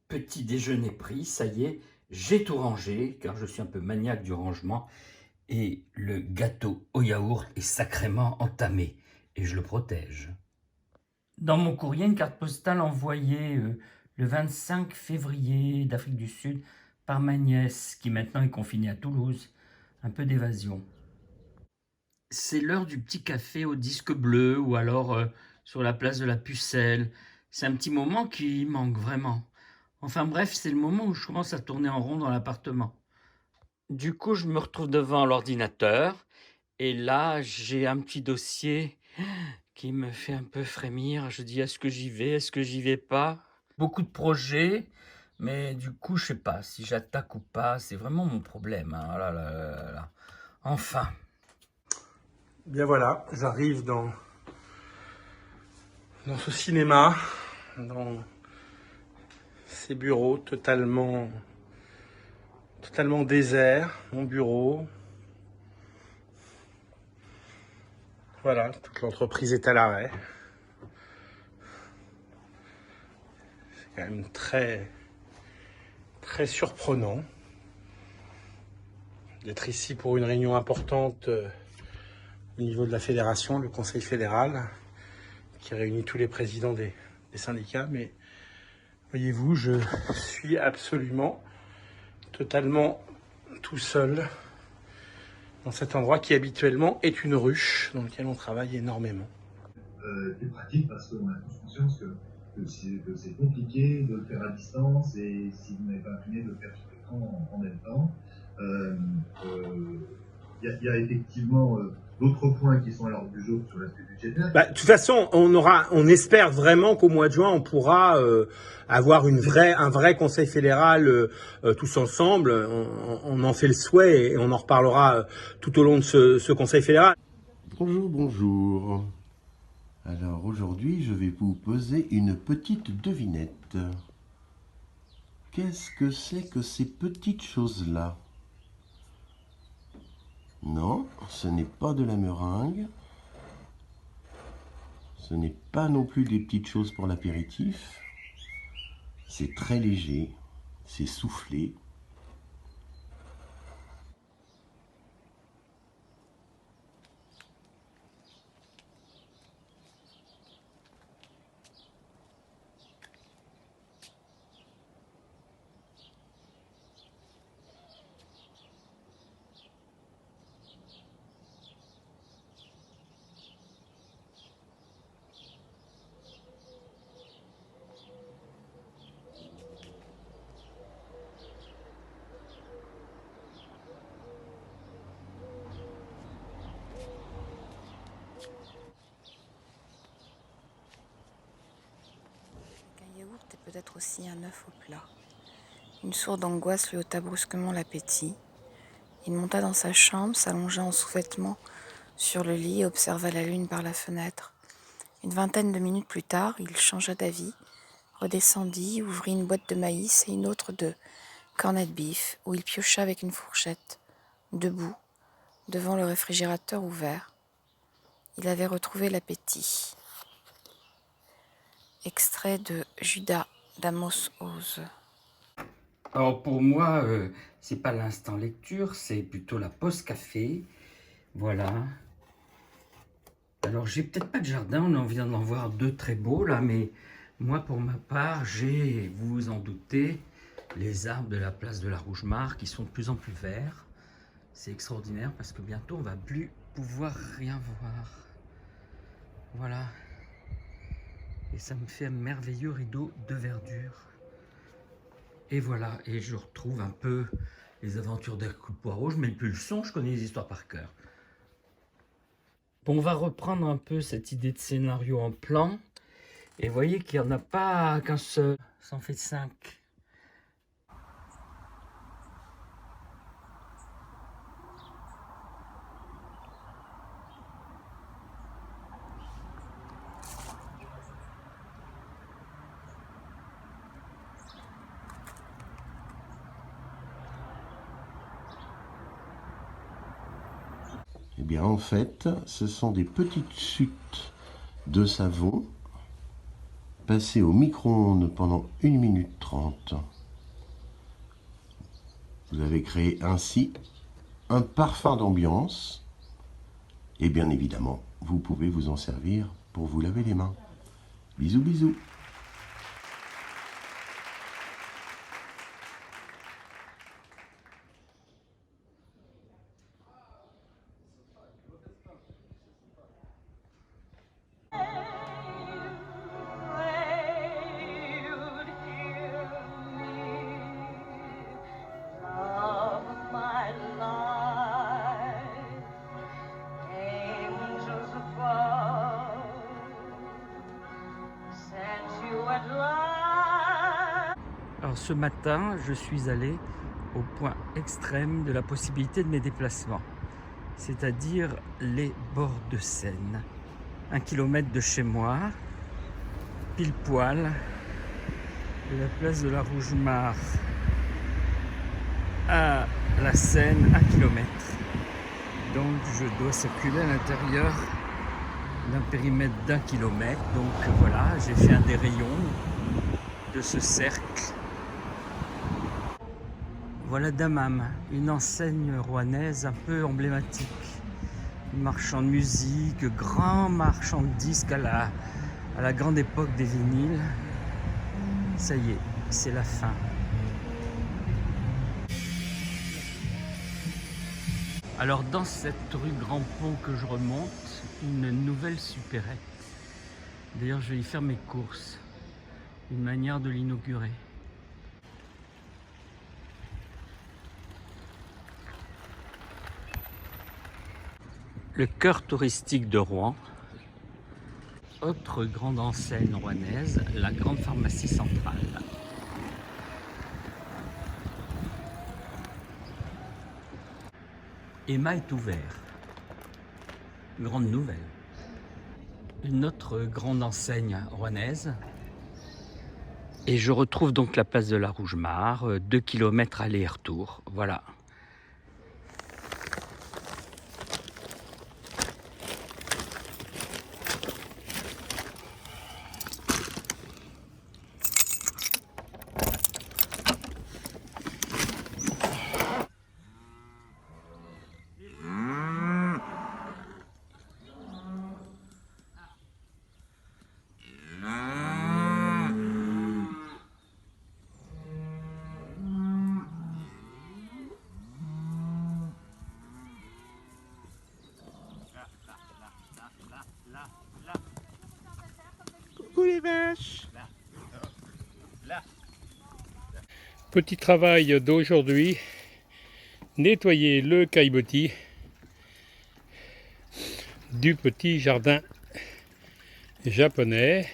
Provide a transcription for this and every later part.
Petit déjeuner pris, ça y est, j'ai tout rangé, car je suis un peu maniaque du rangement, et le gâteau au yaourt est sacrément entamé, et je le protège. Dans mon courrier, une carte postale envoyée le 25 février d'Afrique du Sud par ma nièce, qui maintenant est confinée à Toulouse. Un peu d'évasion. C'est l'heure du petit café au disque bleu, ou alors sur la place de la Pucelle. C'est un petit moment qui manque vraiment. Enfin bref, c'est le moment où je commence à tourner en rond dans l'appartement. Du coup, je me retrouve devant l'ordinateur et là, j'ai un petit dossier qui me fait un peu frémir. Je dis, est-ce que j'y vais, est-ce que j'y vais pas? Beaucoup de projets, mais du coup, je sais pas si j'attaque ou pas. C'est vraiment mon problème, hein. Oh là là là là là. Enfin. Bien voilà, j'arrive dans ce cinéma, dans ces bureaux totalement déserts, mon bureau. Voilà, toute l'entreprise est à l'arrêt. C'est quand même très surprenant d'être ici pour une réunion importante au niveau de la fédération, le Conseil fédéral, qui réunit tous les présidents des syndicats. Mais voyez-vous, je suis absolument, totalement tout seul dans cet endroit qui habituellement est une ruche dans lequel on travaille énormément. C'est pratique parce qu'on a tous conscience que c'est compliqué de le faire à distance et si vous n'avez pas imprimé de le faire sur l'écran en même temps. Il y a effectivement d'autres points qui sont à l'ordre du jour sur l'aspect budgétaire. De toute façon, on espère vraiment qu'au mois de juin, on pourra avoir un vrai conseil fédéral tous ensemble. On en fait le souhait et on en reparlera tout au long de ce conseil fédéral. Bonjour, bonjour. Alors aujourd'hui, je vais vous poser une petite devinette. Qu'est-ce que c'est que ces petites choses-là? Non, ce n'est pas de la meringue. Ce n'est pas non plus des petites choses pour l'apéritif. C'est très léger, c'est soufflé. Un yaourt est peut-être aussi un œuf au plat. Une sourde angoisse lui ôta brusquement l'appétit. Il monta dans sa chambre, s'allongea en sous-vêtements sur le lit et observa la lune par la fenêtre. Une vingtaine de minutes plus tard, il changea d'avis, redescendit, ouvrit une boîte de maïs et une autre de corned beef, où il piocha avec une fourchette, debout, devant le réfrigérateur ouvert. Il avait retrouvé l'appétit. Extrait de Judas d'Amos Oz. Alors pour moi, c'est pas l'instant lecture, c'est plutôt la pause café. Voilà. Alors j'ai peut-être pas de jardin, on vient d'en voir deux très beaux là, mais moi pour ma part, j'ai, vous vous en doutez, les arbres de la place de la Rouge-Mare qui sont de plus en plus verts. C'est extraordinaire parce que bientôt on va plus pouvoir rien voir. Voilà. Et ça me fait un merveilleux rideau de verdure. Et voilà, et je retrouve un peu les aventures d'Hercule Poirot. Je mets plus le son, je connais les histoires par cœur. Bon, on va reprendre un peu cette idée de scénario en plan. Et vous voyez qu'il n'y en a pas qu'un seul, ça en fait 5. Eh bien, en fait, ce sont des petites chutes de savon passer au micro-ondes pendant 1 minute 30. Vous avez créé ainsi un parfum d'ambiance et bien évidemment, vous pouvez vous en servir pour vous laver les mains. Bisous, bisous. Alors ce matin, je suis allé au point extrême de la possibilité de mes déplacements, c'est-à-dire les bords de Seine. 1 kilomètre de chez moi, pile poil, de la place de la Rougemare à la Seine, 1 kilomètre. Donc je dois circuler à l'intérieur d'un périmètre d'1 kilomètre. Donc voilà, j'ai fait un des rayons de ce cercle. Voilà Damam, une enseigne rouennaise un peu emblématique. Marchand de musique, grand marchand de disques à la grande époque des vinyles. Ça y est, c'est la fin. Alors dans cette rue Grand Pont que je remonte, une nouvelle supérette. D'ailleurs je vais y faire mes courses. Une manière de l'inaugurer. Le cœur touristique de Rouen. Autre grande enseigne rouennaise, la grande pharmacie centrale. Emma est ouvert. Grande nouvelle. Une autre grande enseigne rouennaise. Et je retrouve donc la place de la Rougemare, 2 km aller et retour. Voilà. Coucou les vaches. Petit travail d'aujourd'hui, nettoyer le caillebotis du petit jardin japonais.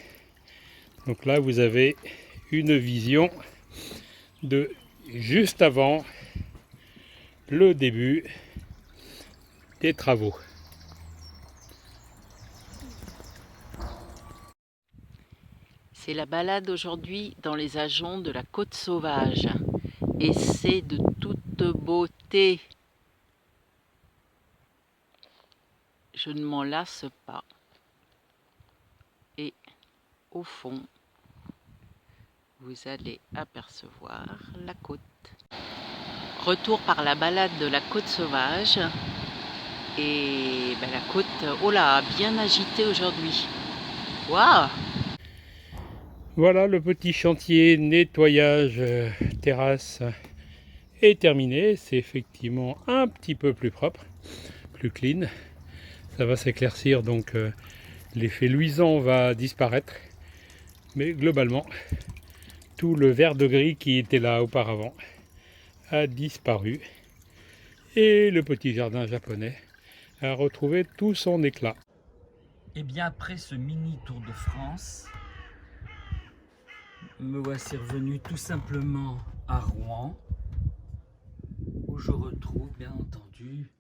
Donc là vous avez une vision de juste avant le début des travaux. C'est la balade aujourd'hui dans les ajoncs de la Côte Sauvage. Et c'est de toute beauté. Je ne m'en lasse pas. Et au fond, vous allez apercevoir la côte. Retour par la balade de la Côte Sauvage. Et ben, la côte, oh là, bien agitée aujourd'hui. Waouh! Voilà, le petit chantier nettoyage terrasse est terminé. C'est effectivement un petit peu plus propre, plus clean. Ça va s'éclaircir, donc l'effet luisant va disparaître. Mais globalement, tout le vert de gris qui était là auparavant a disparu. Et le petit jardin japonais a retrouvé tout son éclat. Et bien après ce mini tour de France, me voici revenu tout simplement à Rouen, où je retrouve bien entendu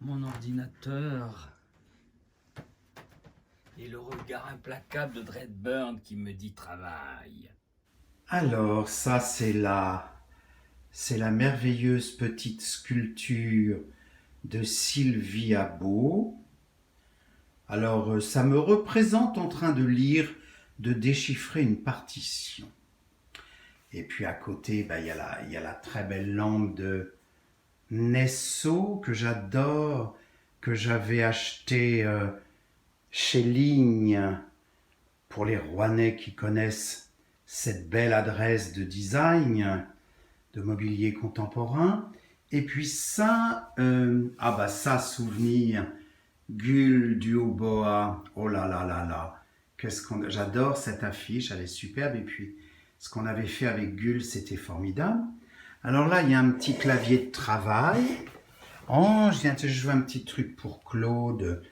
mon ordinateur et le regard implacable de Dreadburn qui me dit travail. Alors ça c'est la merveilleuse petite sculpture de Sylvia Beau. Alors ça me représente en train de lire de déchiffrer une partition. Et puis à côté, il y a la très belle lampe de Nesso que j'adore, que j'avais acheté chez Ligne pour les Rouennais qui connaissent cette belle adresse de design, de mobilier contemporain. Et puis ça, ça, souvenir, Gull du Haut-Bois, oh là là là là, j'adore cette affiche, elle est superbe. Et puis ce qu'on avait fait avec Gull, c'était formidable. Alors là, il y a un petit clavier de travail. Oh, je viens de jouer un petit truc pour Claude.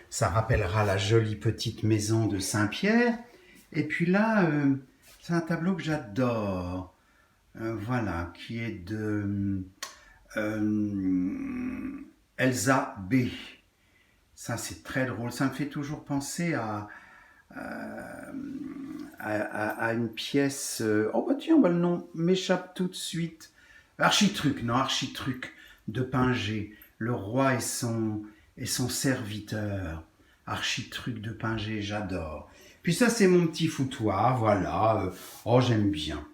Ça rappellera la jolie petite maison de Saint-Pierre. Et puis là, c'est un tableau que j'adore. Voilà, qui est de Elsa B. Ça, c'est très drôle. Ça me fait toujours penser à une pièce... oh, bah tiens, le nom m'échappe tout de suite. Architruc de Pinget. Le roi et son serviteur. Architruc de Pinget, j'adore. Puis ça, c'est mon petit foutoir, voilà. Oh, j'aime bien.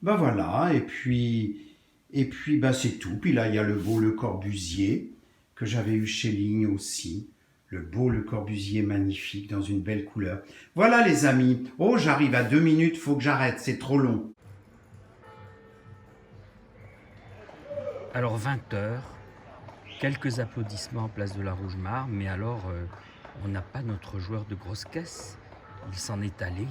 Ben voilà, et puis c'est tout. Puis là, il y a le beau Le Corbusier, que j'avais eu chez Ligne aussi. Le beau Le Corbusier magnifique, dans une belle couleur. Voilà les amis. Oh, j'arrive à 2 minutes, faut que j'arrête, c'est trop long. Alors 20h, quelques applaudissements en place de la Rouge-Mare, mais alors on n'a pas notre joueur de grosse caisse. Il s'en est allé.